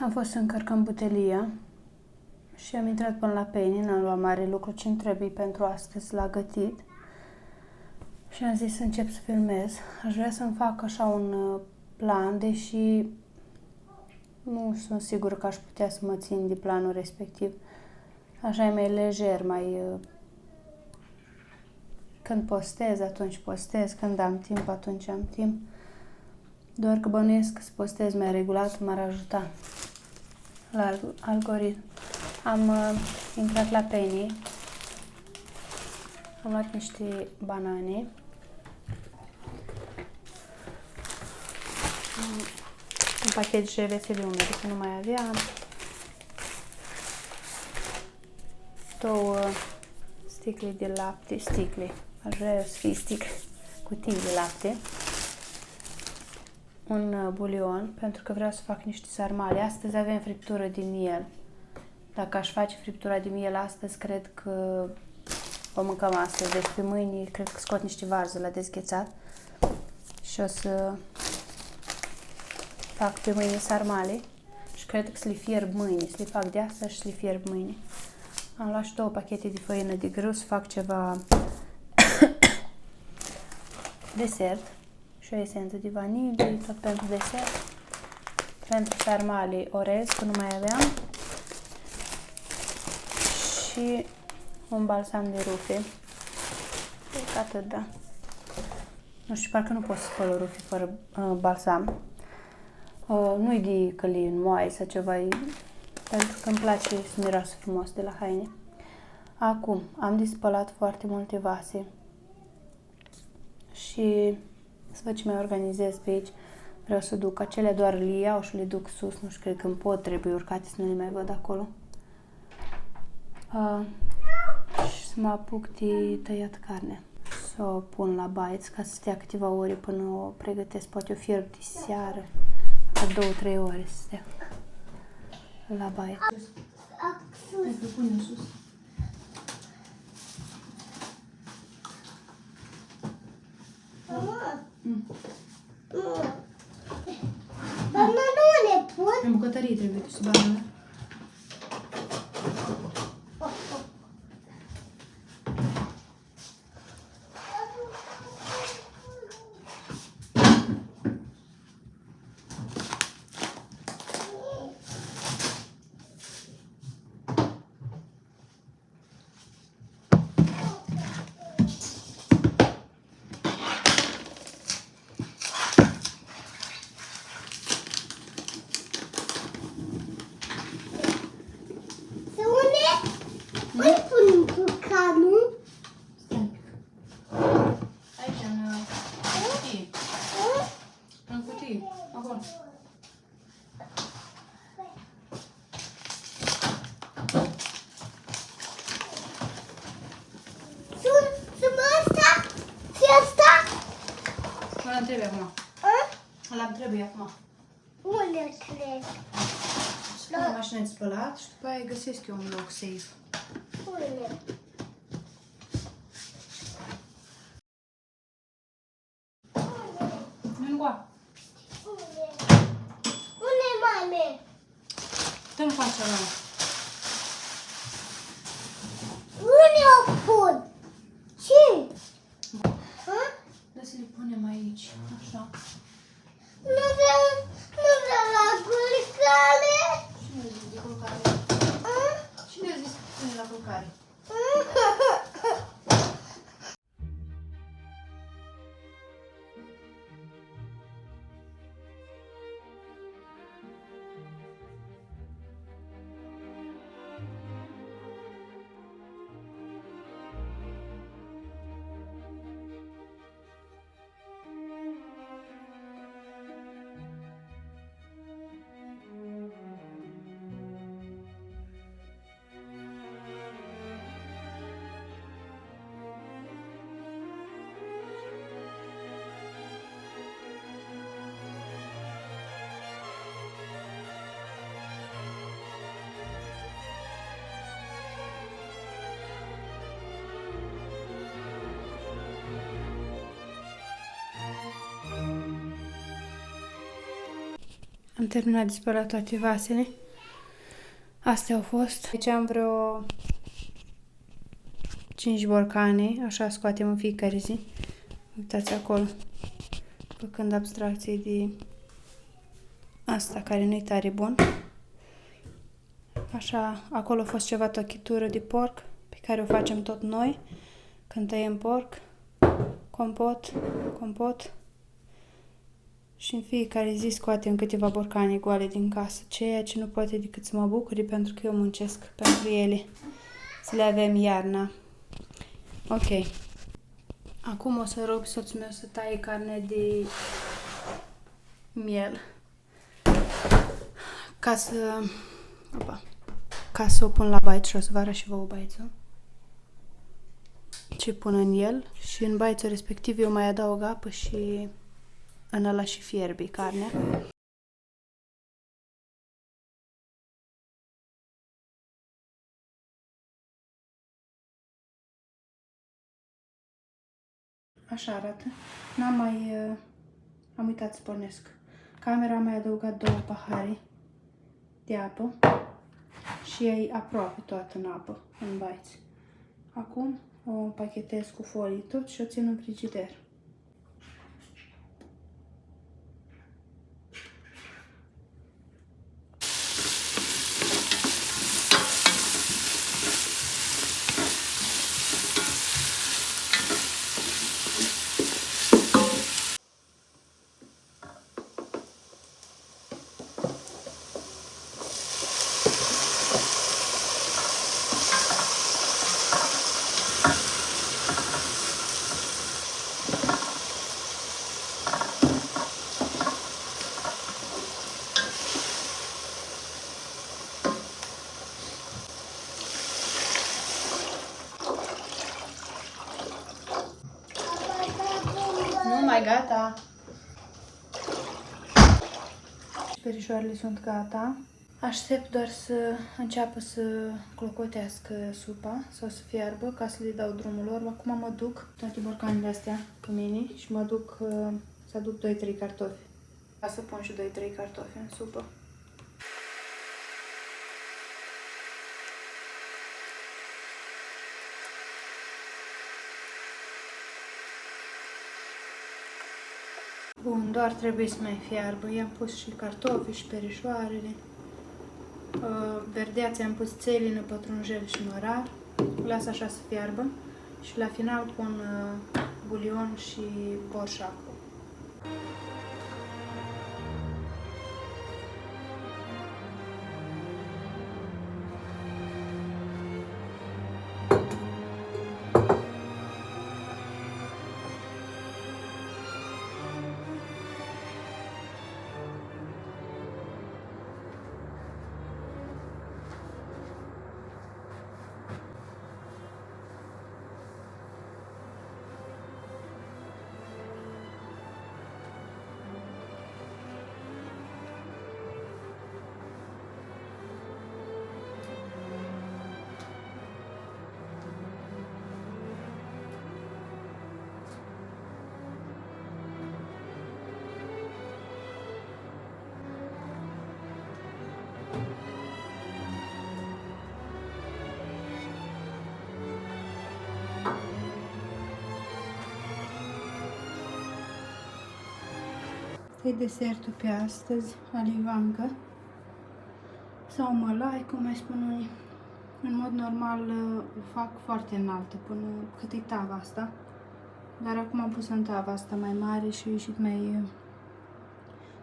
Am fost să încărcăm butelia și am intrat până la Penny, n-am luat mare lucru ce-mi trebuie pentru astăzi la gătit. Și am zis să încep să filmez. Aș vrea să-mi fac așa un plan, deși nu sunt sigură că aș putea să mă țin de planul respectiv. Așa e mai lejer, mai... Când postez, atunci postez, când am timp, atunci am timp. Doar că bănuiesc că să postez mai regulat m-ar ajuta la algoritm. Am intrat la Penny, am luat niște banane, un pachet de veselii umede, că nu mai aveam, două sticle de lapte, aș vrea să fie sticle, cutii de lapte, un bulion, pentru că vreau să fac niște sarmale. Astăzi avem friptură de miel. Dacă aș face friptura de miel astăzi, cred că o mâncăm astăzi. Deci pe mâine cred că scot niște varză la dezghețat și o să fac pe mâine sarmale și cred că să le fierb mâine. Să le fac de asta și să le fierb mâine. Am luat și 2 pachete de făină de grâu să fac ceva desert și o esență de vanilie, tot pentru desert. Pentru sarmale orez, că nu mai aveam. Și un balsam de rufe. Cred că atât, da. Nu știu, parcă nu pot să spăl o rufe fără balsam. Nu-i de călin moai sau ceva, pentru că îmi place să miroasă frumos de la haine. Acum, am dispălat foarte multe vase și să văd ce mai organizez pe aici. Vreau să duc acele, doar le iau și le duc sus, nu știu, cred că îmi pot trebuie urcate să nu le mai văd acolo. Și să mă apuc de tăiat carne. Să o pun la baiț ca să stea câteva ore până o pregătesc. Poate o fierb de seară, la 2-3 ore să stea la baiț. Pune sus. Bananone pun? În bucătărie trebuie să banana. Unde punem curcanul? Aici, în cutie. În cutie, acolo. Sunt asta? Și asta? Ăla îmi trebuie acum. Ăla îmi trebuie acum. Unde cred? Spun la mașină de spălat și după aia găsesc eu un loc safe. Unde? Nu goa. Unde, mame? Dă-mi face ăla. Unde o pun? Ce? Da să le punem aici, așa. Nu vreau la curcale. Cine a zis de culcare? Cine a zis că pune la culcare? Am terminat de spălat toate vasele. Astea au fost. Aici am vreo 5 borcane, așa scoatem în fiecare zi. Uitați acolo, făcând abstracție de asta care nu-i tare bun. Așa, acolo a fost ceva tochitură de porc, pe care o facem tot noi, când tăiem porc, compot. Și în fiecare zi scoatem câteva borcane goale din casă, ceea ce nu poate decât să mă bucure, pentru că eu muncesc pentru ele, să le avem iarna. Ok. Acum o să rog soțul meu să taie carne de miel ca să o pun la bait și o să vă arăt și vouă baițul ce pun în el, și în baițul respectiv eu mai adaug apă și în ăla și fierbi carnea. Așa arată. Am uitat să pornesc camera, am mai adăugat 2 pahare de apă și e aproape toată în apă, în baiț. Acum o pachetez cu folii tot și o țin în frigider. Nu mai gata. Perișoarele sunt gata. Aștept doar să înceapă să clocotească supa sau să fiarbă ca să le dau drumul lor. Acum mă duc toate borcanele astea cu mine și mă duc să aduc 2-3 cartofi. Ca să pun și 2-3 cartofi în supă. Bun, doar trebuie să mai fiarbă. I-am pus și cartofi și perișoarele. Verdeața am pus țelină, pătrunjel și mărar. Las așa să fiarbă și la final pun bulion și borșac. Asta e desertul pe astăzi, alivancă sau mălai, cum mai spun unii. În mod normal o fac foarte înaltă, până cât e tava asta. Dar acum am pus în tava asta mai mare și a ieșit mai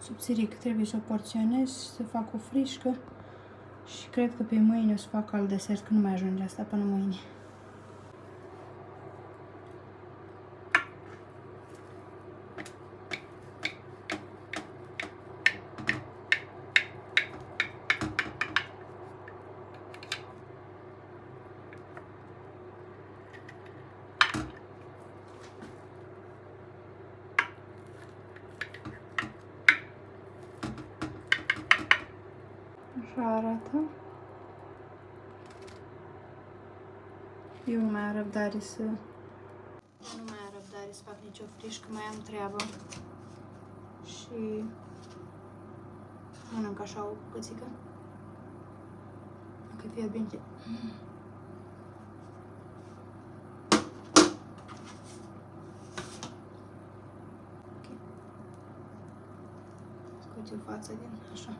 subțiric. Trebuie să o porționez, să fac o frișcă și cred că pe mâine o să fac alt desert, că nu mai ajunge asta până mâine. Așa arată. Eu nu mai am răbdare să... fac nicio frișcă, mai am treabă. Și Mănânc așa o bucățică. Dacă fie bine. Ok. Scoți o față din așa.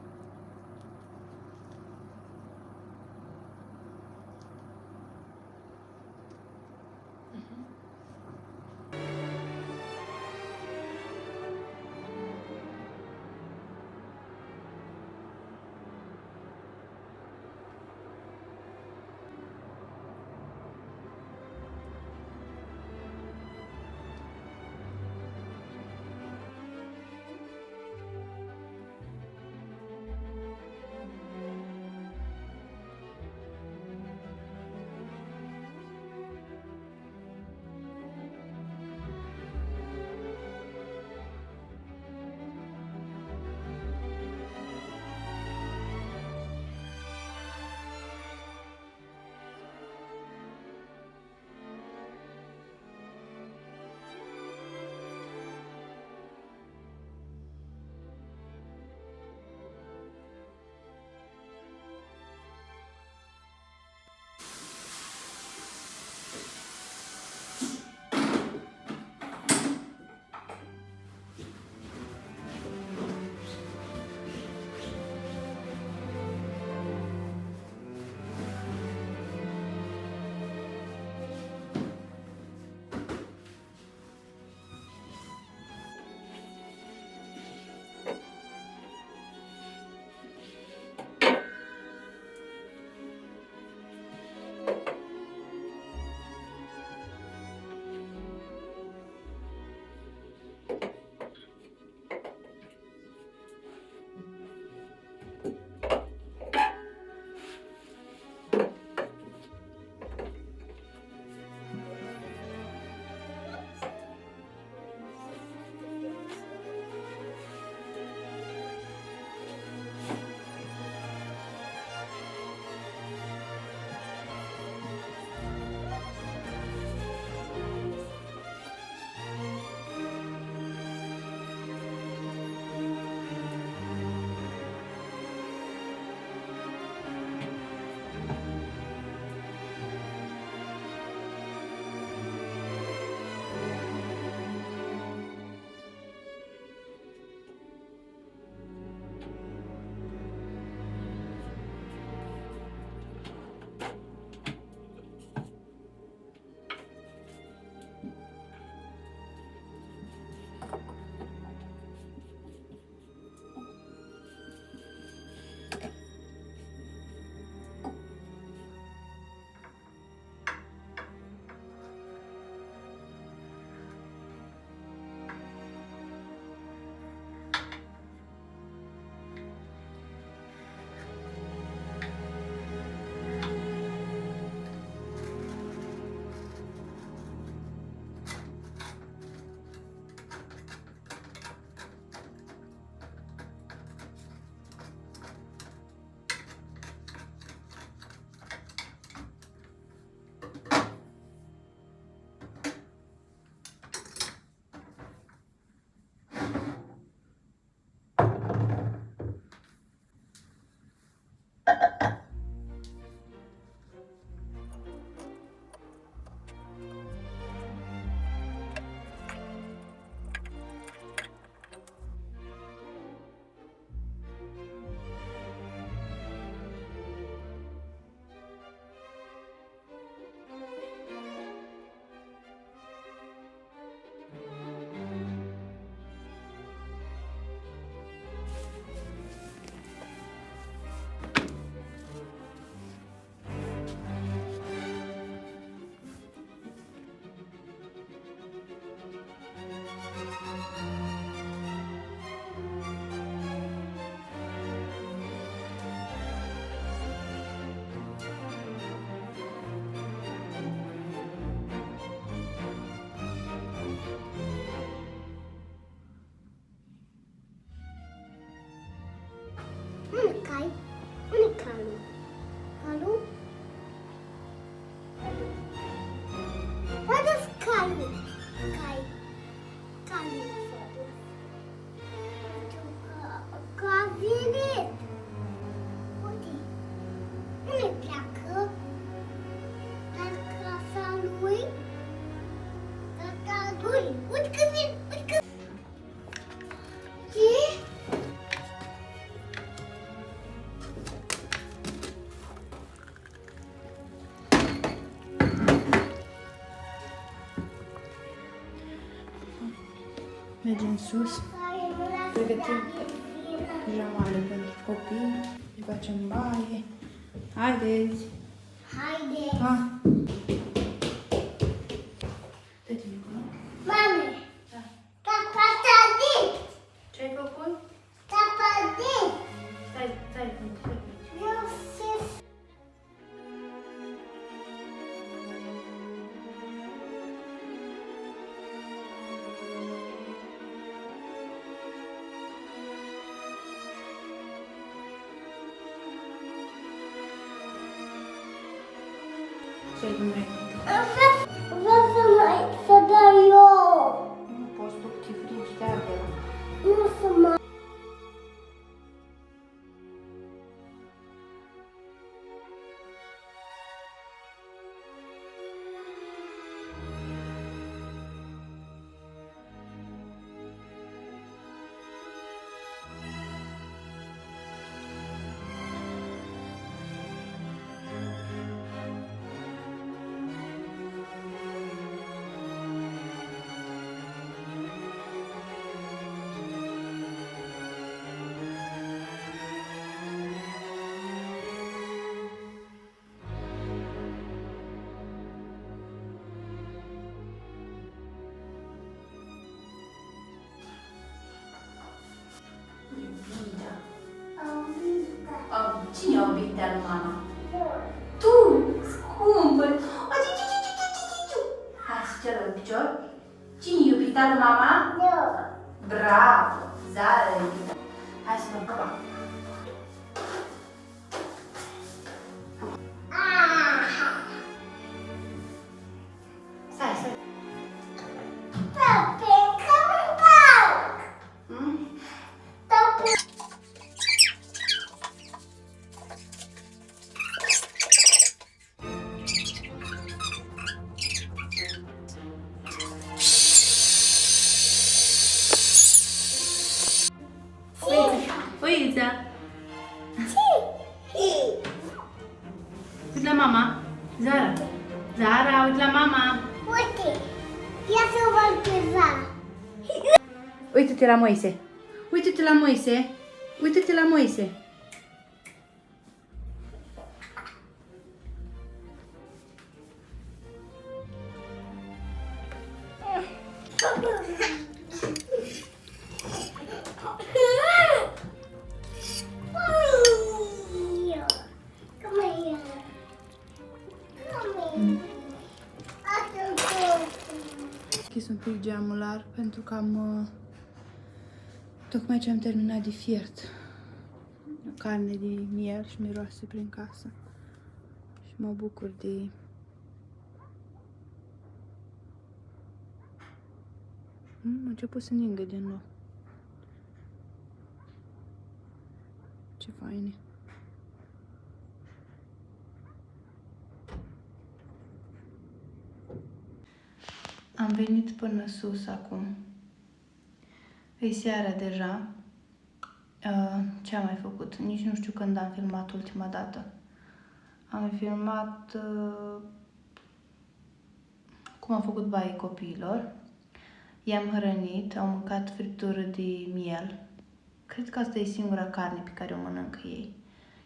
unde pleacă? La casa lui? Tata lui? Uite că vin, uite că... Ce? Mergem sus, pregătim pijamale pentru copii, îi facem baie. Haideți! Haide! Ha! Dă-te acolo. Mame! Da. Tapadit! Ce-ai făcut? Tapadit! Stai, Eu se... Ce-ai dumnei? Vreau să dau eu! Nu poți tu cu chifrici de abia. Nu să mai... Cine a obiect de lui mama? Tu! Scumpă! Hai să celor în picior. Cine e iubita lui mama? Nu! Bravo! Zara e iubita. Hai să mă pupăm. Stai. Papi, come back! Papi! Uite! Uite la mama. Zara. Zara, uite la mama. Uite! Ia să văd pe Zara! Uite-te la Moise. Uite-te la Moise. Uite-te la Moise. Închis un pic geamular pentru că am tocmai ce am terminat de fiert carne de miel și miroase prin casă. Și mă bucur de a început să ningă din nou. Ce faine. Am venit până sus acum. E seara deja. Ce am mai făcut? Nici nu știu când am filmat ultima dată. Am filmat cum am făcut baie copiilor. I-am hrănit, au mâncat friptură de miel. Cred că asta e singura carne pe care o mănâncă ei.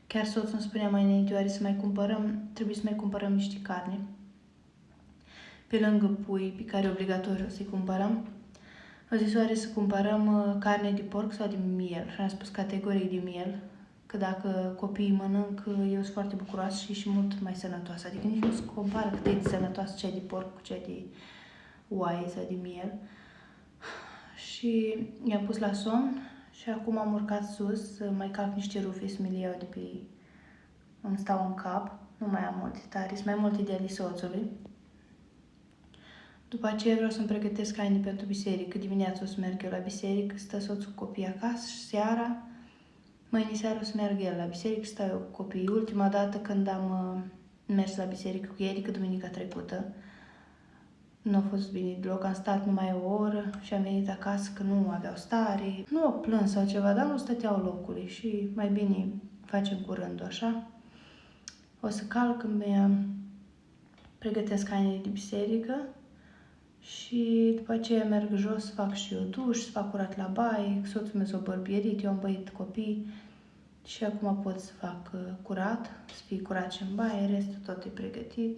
Chiar soțul îmi spunea mai înainte, oare să mai cumpărăm, trebuie să mai cumpărăm niște carne. Pe lângă pui, pe care e obligatoriu să-i cumpărăm. Au zis, oare să cumpărăm carne de porc sau de miel? Și am spus categorii de miel, că dacă copiii mănânc, eu sunt foarte bucuroasă și mult mai sănătoasă. Adică nici nu se compară cât e de sănătoasă cea de porc cu cea de oaie sau de miel. Și i-am pus la somn și acum am urcat sus să mai calc niște rufe să mi le iau de pe... Îmi stau în cap, nu mai am multe tare, sunt mai multe de ale soțului. După aceea vreau să-mi pregătesc haine pentru biserică. Dimineața o să merg eu la biserică, stă soțul cu copiii acasă și seara Mâine seara o să meargă el la biserică, stau eu cu copiii. Ultima dată când am mers la biserică cu ei, adică duminica trecută, nu a fost bine deloc, am stat numai o oră și am venit acasă că nu aveau stare. Nu au plâns sau ceva, dar nu stăteau locului și mai bine facem curând așa. O să calc, pregătesc hainele de biserică și după aceea merg jos să fac și eu duș, să fac curat la baie, soțul meu s-a bărbierit, eu am băit copii și acum pot să fac curat, să fie curat și în baie, restul tot e pregătit.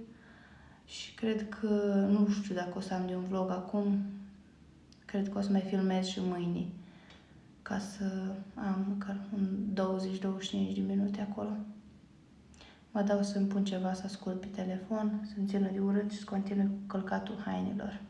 Și cred că, nu știu dacă o să am de un vlog acum, cred că o să mai filmez și mâine, ca să am măcar un 20-25 de minute acolo. Mă dau să-mi pun ceva să ascult pe telefon, să-mi țină de urât și să continui cu călcatul hainelor.